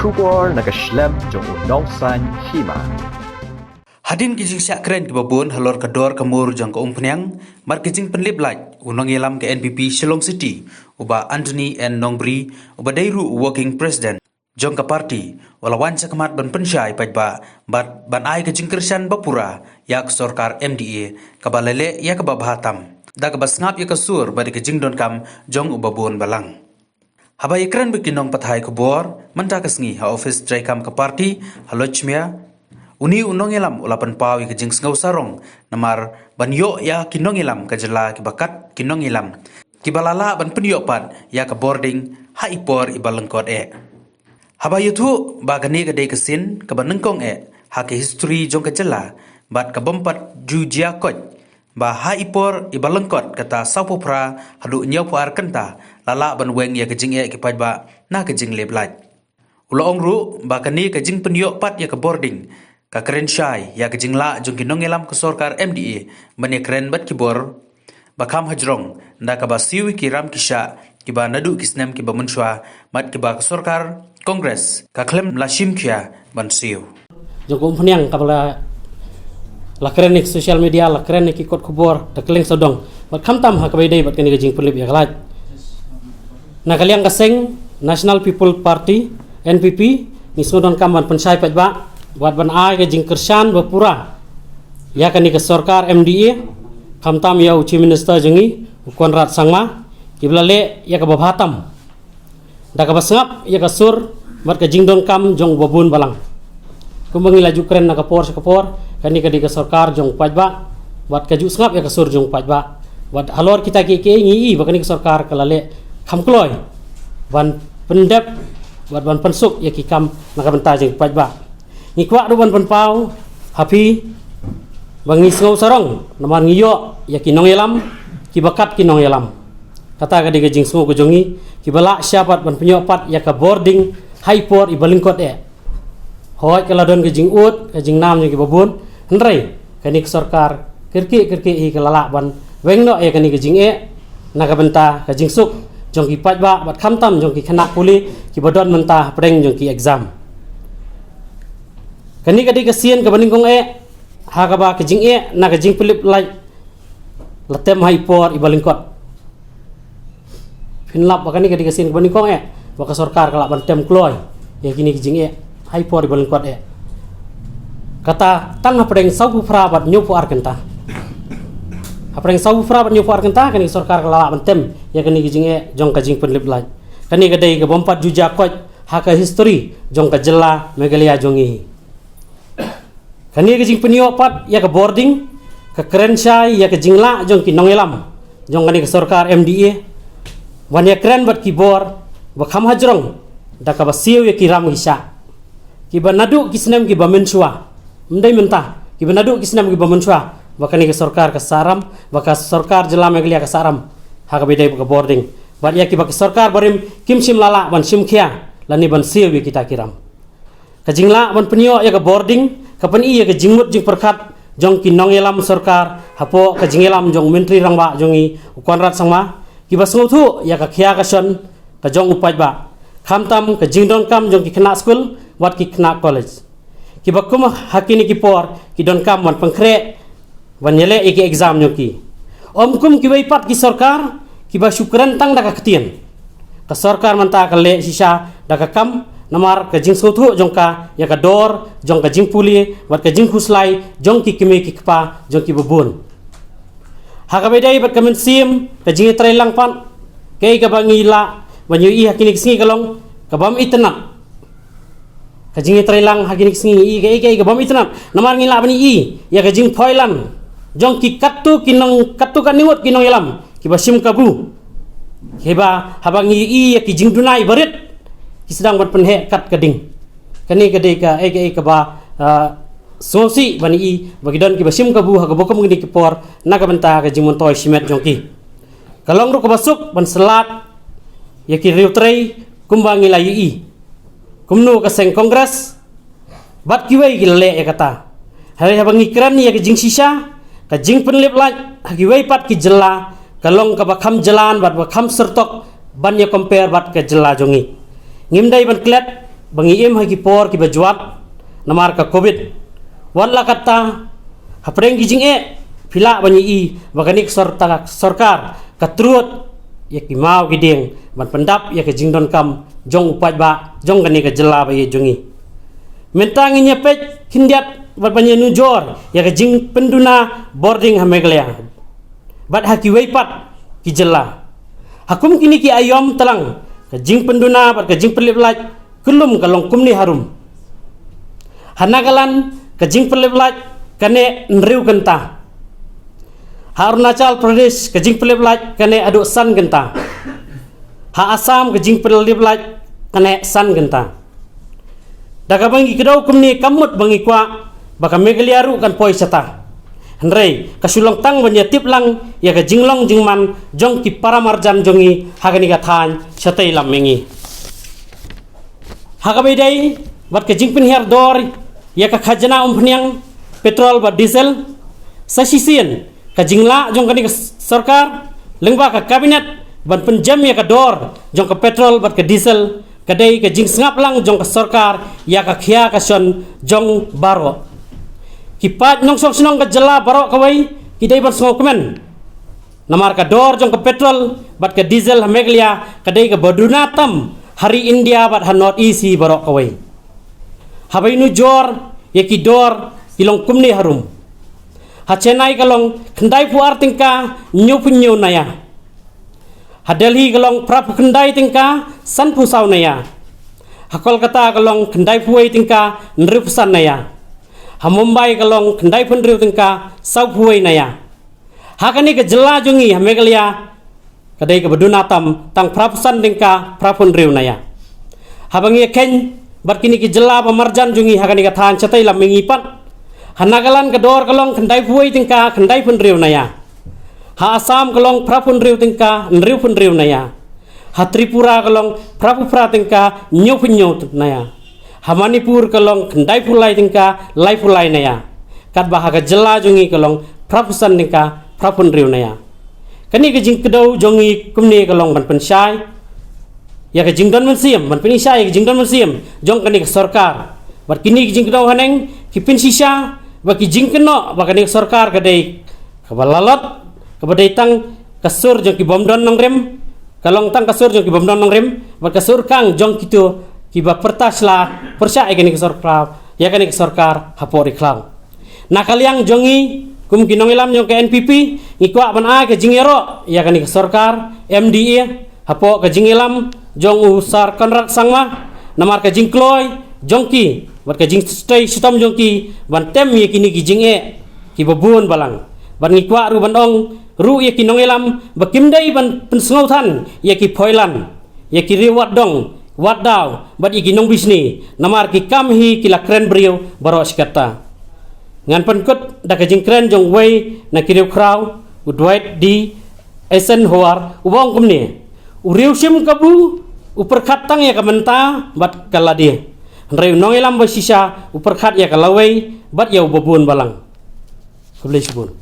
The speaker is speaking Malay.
Kubor nakaslem jong unongsan hima. Hadin kijing syak keren ke babun halor kedor kemur jang ke umpnyang mar kijing penlip laj unong yelam ke NPP Shillong City uba Anthony N Nongbri uba Dairu working president jong ke parti walawan sakamat ban pensyai pajba ban ai kijing kersan bapura yak sorkar MDA kabalele yak babahatam da kabasngap yak sur badi kijing don kam jong uba bun balang. Habai keren bikinong pathai kubor menta kasngi ha office tray kam ke parti halochmia uni unong ilam ulapan pawi ke jing sngau sarong namar ban yo ya kinong ilam ke jela ki bakat kinong ilam ki balala ban penyo pat ya ke boarding ha ipor ibalengkot habai tu ba gani ke dei kesin ke banengkong ha ke history jong ke jela bat ke bompat jujia kot ba ha ipor ibalengkot kata sapopra hadu nyau puar kenta lala ban weng ya ke jing ki pajba na ke jing leblaj ulo ongru ba kani ke jing penyo pat ya ke boarding ka keren syai ya kejing la jong kinong elam ke sorkar MDA bani keren bat kibor bakam hajrong nda ka basiwi kiram kisha kiba nadu kisnem kiba menswa mat kiba ke sorkar kongres ka klem lashim kia ban siu jong umpnyang kabala la keren nik social media la keren nik ikot kubor ta keleng sodong bat khamtam ha kabai dei bat kani kejing pelip ya kalaj na kaliang kaseng National People Party NPP ni sodon kamban pensai pajba buat ban ai ke jing kersan bapura ya kani ke sorkar MDA khamtam ya uchi minister jengi Konrad Sangma kiblale ya ke babhatam da ka basngap ya ke sur mat ke jing don kam jong babun balang kumbangi laju keren na kapor sekapor kani ke di ke sorkar jong pajba buat ke ju sngap ya ke sur jong pajba buat halor kita ke ngi bakani ke sorkar kalale khamkloy ban pendep buat ban pensuk ya ki kam na ka benta jing pajba ngikwa ruban penpau hapi bangi sngau sarong namar ngiyo ya kinong yelam ki bakat kinong yelam kata ka digajing sngau ko jongi ki bala syapat ban penyopat ya ka boarding hypor ibalingkot hoy kala don gajing ut gajing nam ki babun hendrai kani sorkar kirki hi kalala ban wengno ya kani gajing na ka benta gajing suk jong ki pajba bat khamtam jong ki khana puli ki bodon mentah preng jong ki exam kani kadi kasian ke baningkong ha ka ba kejing na kejing pilip lai latem haipor ibalingkot pinlap bakani kadi kasian ke baningkong baka sorkar kala bantem kloy ya kini kejing haipor ibalingkot kata tang apreng sau pra bat nyopu arkenta apreng sau pra bat nyopu arkenta kani sorkar kala bantem ya kini kejing jong kejing pilip lai kani kadai ke bompat juja kot ha ka history jong ka jela megalia jongi kani ke jing penyopat ya ke boarding ke keren syai ya ke jingla jong ki nongelam jong kani ke sorkar MDA wan ya keren bat kibor bakham hajrong da ka basiu ya kiram hisya ki banadu kisnem ki bamensua mendai mentah ki banadu kisnem ki bamensua bakani ke sorkar ke saram baka sorkar jela megalia ke saram ha ka bedai ke boarding bat ya ki bak sorkar barim kimsim lala ban simkhia lani ban siu kita kiram ke jingla ban penyo ya ke boarding kapan iya ke jingmut jing perkat jong kinong yelam sorkar hapo ke jingelam jong menteri rangba jongi Konrad Sangma kibas ngotu ya ka khia ka son ka jong upajba khamtam ke jingdon kam jong ki khna school wat ki khna college kibakum hakini ki por ki don kam wan pangkhre wan yele iki exam nyoki omkum ki weipat ki sorkar kiba syukran tang da ka ktien ka sorkar manta ka le sisa da ka kam namar ke jing sotu jongka ya ka dor jong ka jing puli wat ka jing khuslai jong ki kime ki kpa jong ki bubun ha ka bedai bat kamen sim ka jing trailang pan ke ka bangila banyu i hakini singi kalong ka bam itna ka jing trailang hakini singi i ke ka bam itna namar ngila bani i ya ka jing phoilan jong ki kattu kinong kattu kaniwot kinong yalam ki basim kabu heba habangi i ya ki jing dunai barit sedang berpenhe kat keding kani kedai ka ka ba sosi bani i bagi don ki basim kabu ha bokom ngini ki por naga benta ka jimon toy simet jongki kalong ru ka basuk ban selat ya ki riutrei kumbangi la i kumnu ka seng kongres bat ki wei ki le ya kata hari ha bangi kran ya ki jing sisa ka jing penlip laj ha ki wei pat ki jela kalong ka bakham jelan bat bakham sertok ban ya compare bat ka jela jongi ngimdai ban klet bangi im hagi por ki bajuat namar ka covid wala kata hapreng gijing pila banyi i baganik sorkar katrut ya ki mau giding ban pendap ya ke jingdon kam jong upat ba jong gani ka jela ba ye jongi mentang nya pet hindiat bat banyi nujor ya ke jing penduna boarding hameglia bat haki weipat ki jela hakum kini ki ayom telang ke jing penduna bat ke jing pelip laj kulum kalong kumni harum hanagalan ke jing pelip laj kane nriu genta ha Arunachal Pradesh ke jing pelip laj kane adu san genta ha Assam ke jing pelip laj kane san genta daga bangi kedau kumni kamut bangi kwa baka megaliaru kan poi sata henrei kasulong tang banya tip lang ya ke jinglong jingman jong ki paramarjan jongi hagani ka than satai lam mengi hagabedai bat ke jing penhiar dor ya ka khajana umpniang petrol ba diesel sasisian ka jingla jong kani sarkar lengba ka kabinet ban penjam ya ka dor jong ka petrol bat ka diesel kadai ka jing sngap lang jong ka sarkar ya ka khia ka son jong baro kipat nong sok senong ka jela baro kawai kidai ban sngok men namar ka dor jong ka petrol bat ka diesel hameglia kadai ka baduna tam hari India bat ha not easy baro kawai habai nu jor ya ki dor ilong kumni harum ha Chennai kalong kendai puar tingka nyupunyo naya ha Delhi kalong prapu kendai tingka san pusau naya ha Kolkata kalong kendai puai tingka nripusan naya ha Mumbai kalong kendai punriu tingka sau puai naya ha kani ke jela jungi ha Meghalaya kadai ke badunatam tang prapusan tingka prapunriu naya ha bangi ken bat kini ke jela pamarjan jungi ha kani ka than chatai lam mengipat Hanagalan kedor kalong kendai puai tingka kendai punriu naya ha Assam kalong prapunriu tingka nriu punriu naya ha Tripura kalong prapupra tingka nyopunyo naya ha Manipur kalong kendai pulai tingka lai pulai naya kat bahaga jela jongi kalong prapusan tingka prapunriu naya kani ke jing kedau jongi kumni kalong ban pensai ya ke jingdon mensiam ban penisai ke jingdon mensiam jong kani ke sarkar bat kini ke jing kedau haneng ki pensisa baki jingkeno bakani sarkar kadai kabalalot kabadai tang kasur jong ki bomdon nongrem kalong tang kasur jong ki bomdon nongrem bak kasur kang jong kitu ki ba pertasla persya ekani ke sarkar ya kani ke sarkar hapori klang nakaliang jongi kum kinong ilam jong ke NPP ngikwa ban a ke jingero ya kani ke sarkar MDA hapo ke jingilam jong usar konrad sangma namar ke jingkloy jongki bat ka jing stay sitam jongki ban tem ye kini gijing ki babun balang ban ngikwa ru bandong ru ye kinong elam bakimdai ban pensngau than ye ki phoilan ye ki riwat dong wat daw bat ye kinong bisni namar ki kamhi kila kren brio baro skata ngan pankut da ka jing kren jong wei na ki riu kraw udwait di esen hoar ubong kumni uriu sim kabu uperkhat tang ya kamenta bat kaladi Reu nong elam basisa uperkhat ya kalawai bat ya ubabun balang. Subli subun.